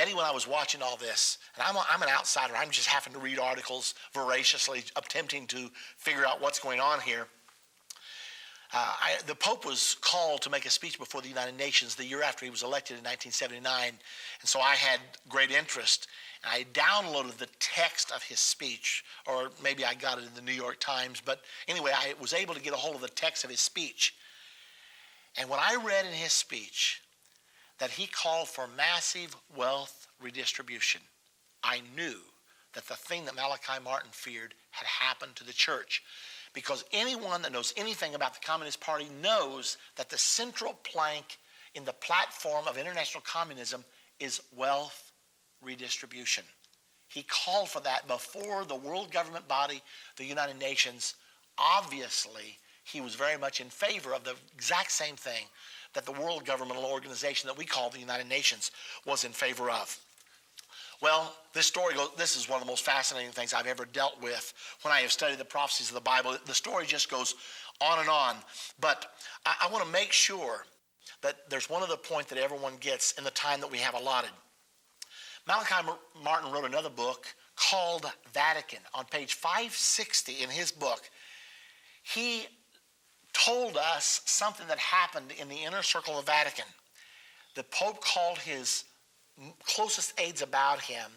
Eddie, when I was watching all this, and I'm an outsider, I'm just having to read articles voraciously, attempting to figure out what's going on here. The Pope was called to make a speech before the United Nations the year after he was elected in 1979, and so I had great interest. I downloaded the text of his speech, or maybe I got it in the New York Times, but anyway, I was able to get a hold of the text of his speech. And when I read in his speech that he called for massive wealth redistribution, I knew that the thing that Malachi Martin feared had happened to the church. Because anyone that knows anything about the Communist Party knows that the central plank in the platform of international communism is wealth redistribution. He called for that before the world government body, the United Nations. Obviously, he was very much in favor of the exact same thing that the world governmental organization that we call the United Nations was in favor of. Well, this is one of the most fascinating things I've ever dealt with when I have studied the prophecies of the Bible. The story just goes on and on. But I want to make sure that there's one other point that everyone gets in the time that we have allotted. Malachi Martin wrote another book called Vatican. On page 560 in his book, he told us something that happened in the inner circle of Vatican. The Pope called his closest aides about him,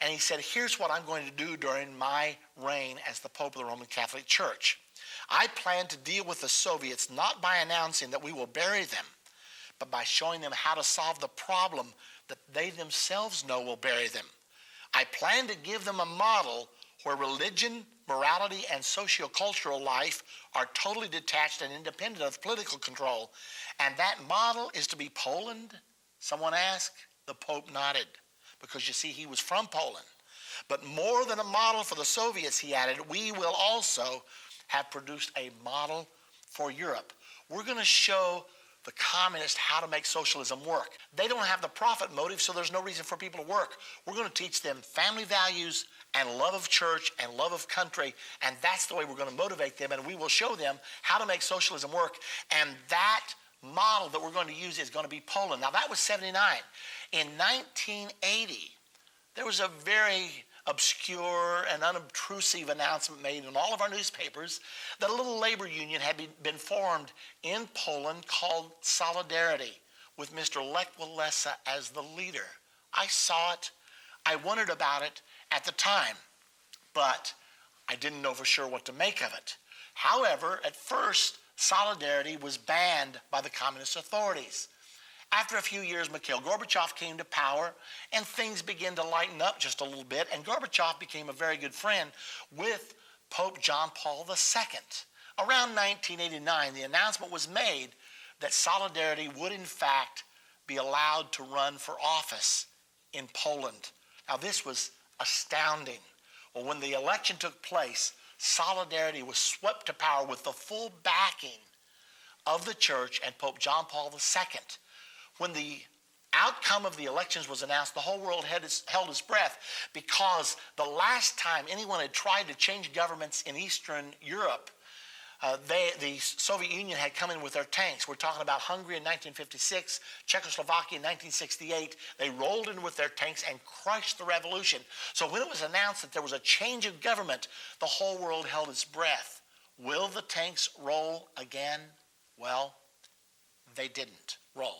and he said, here's what I'm going to do during my reign as the Pope of the Roman Catholic Church. I plan to deal with the Soviets not by announcing that we will bury them, but by showing them how to solve the problem that they themselves know will bury them. I plan to give them a model where religion, morality, and sociocultural life are totally detached and independent of political control. And that model is to be Poland? Someone asked. The Pope nodded, because you see, he was from Poland. But more than a model for the Soviets, he added, we will also have produced a model for Europe. We're going to show the communists how to make socialism work. They don't have the profit motive, so there's no reason for people to work. We're going to teach them family values and love of church and love of country, and that's the way we're going to motivate them, and we will show them how to make socialism work. And that model that we're going to use is going to be Poland. Now, that was 79. In 1980, there was a very obscure and unobtrusive announcement made in all of our newspapers that a little labor union had been formed in Poland called Solidarity, with Mr. Lech Walesa as the leader. I saw it. I wondered about it at the time, but I didn't know for sure what to make of it. However, at first, Solidarity was banned by the communist authorities. After a few years, Mikhail Gorbachev came to power, and things began to lighten up just a little bit, and Gorbachev became a very good friend with Pope John Paul II. Around 1989, the announcement was made that Solidarity would in fact be allowed to run for office in Poland. Now, this was astounding. Well, when the election took place, Solidarity was swept to power with the full backing of the church and Pope John Paul II. When the outcome of the elections was announced, the whole world held its breath, because the last time anyone had tried to change governments in Eastern Europe, the Soviet Union had come in with their tanks. We're talking about Hungary in 1956, Czechoslovakia in 1968. They rolled in with their tanks and crushed the revolution. So when it was announced that there was a change of government, the whole world held its breath. Will the tanks roll again? Well, they didn't roll.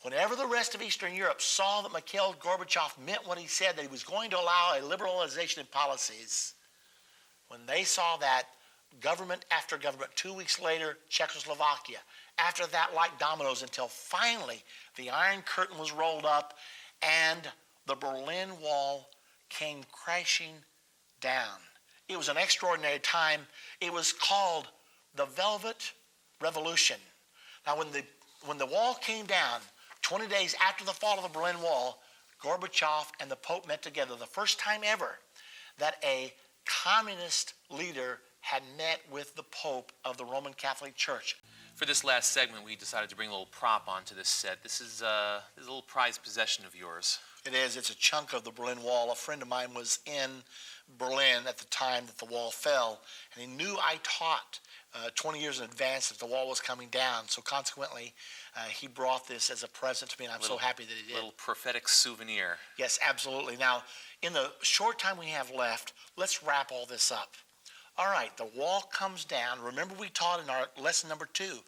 Whenever the rest of Eastern Europe saw that Mikhail Gorbachev meant what he said, that he was going to allow a liberalization in policies, when they saw that, government after government, 2 weeks later, Czechoslovakia, after that, like dominoes, until finally the Iron Curtain was rolled up and the Berlin Wall came crashing down. It was an extraordinary time. It was called the Velvet Revolution. Now, when the wall came down, 20 days after the fall of the Berlin Wall, Gorbachev and the Pope met together. The first time ever that a communist leader had met with the Pope of the Roman Catholic Church. For this last segment, we decided to bring a little prop onto this set. This is a little prized possession of yours. It is. It's a chunk of the Berlin Wall. A friend of mine was in Berlin at the time that the wall fell, and he knew I taught 20 years in advance that the wall was coming down. So consequently, he brought this as a present to me, and I'm so happy that he did. Little prophetic souvenir. Yes, absolutely. Now, in the short time we have left, let's wrap all this up. All right, the wall comes down. Remember, we taught in our lesson number 2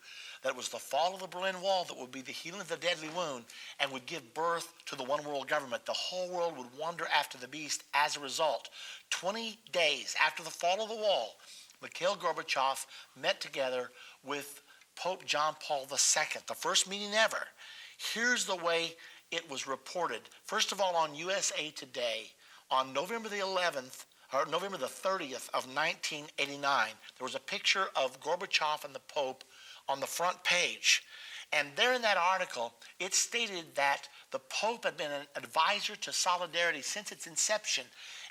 that it was the fall of the Berlin Wall that would be the healing of the deadly wound and would give birth to the one world government. The whole world would wander after the beast as a result. 20 days after the fall of the wall, Mikhail Gorbachev met together with Pope John Paul II, the first meeting ever. Here's the way it was reported. First of all, on USA Today, on November the 11th, or November the 30th of 1989, there was a picture of Gorbachev and the Pope on the front page. And there in that article, it stated that the Pope had been an advisor to Solidarity since its inception,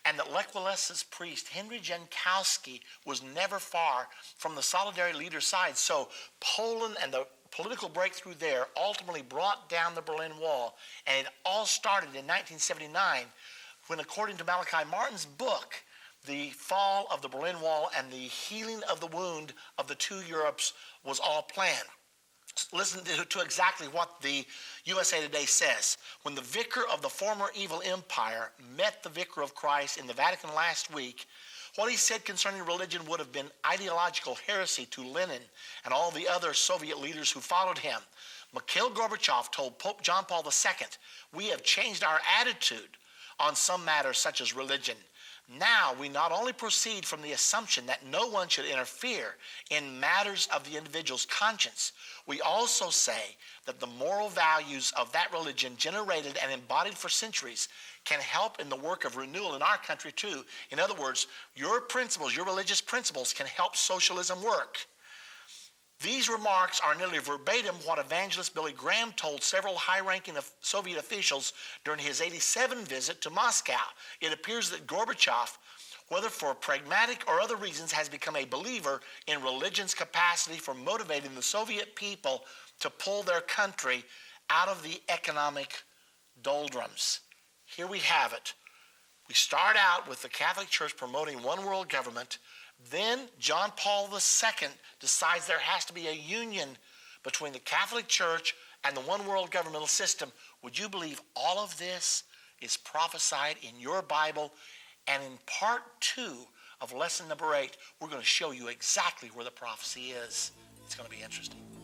and that Lech Wałęsa's priest, Henry Jankowski, was never far from the Solidarity leader's side. So Poland and the political breakthrough there ultimately brought down the Berlin Wall, and it all started in 1979 when, according to Malachi Martin's book, the fall of the Berlin Wall and the healing of the wound of the two Europes was all planned. Listen to exactly what the USA Today says. When the vicar of the former evil empire met the vicar of Christ in the Vatican last week, what he said concerning religion would have been ideological heresy to Lenin and all the other Soviet leaders who followed him. Mikhail Gorbachev told Pope John Paul II, "We have changed our attitude on some matters such as religion. Now we not only proceed from the assumption that no one should interfere in matters of the individual's conscience, we also say that the moral values of that religion generated and embodied for centuries can help in the work of renewal in our country too." In other words, your principles, your religious principles can help socialism work. These remarks are nearly verbatim what evangelist Billy Graham told several high-ranking Soviet officials during his 1987 visit to Moscow. It appears that Gorbachev, whether for pragmatic or other reasons, has become a believer in religion's capacity for motivating the Soviet people to pull their country out of the economic doldrums. Here we have it. We start out with the Catholic Church promoting one world government. Then John Paul II decides there has to be a union between the Catholic Church and the one world governmental system. Would you believe all of this is prophesied in your Bible? And in part 2 of lesson number 8, we're going to show you exactly where the prophecy is. It's going to be interesting.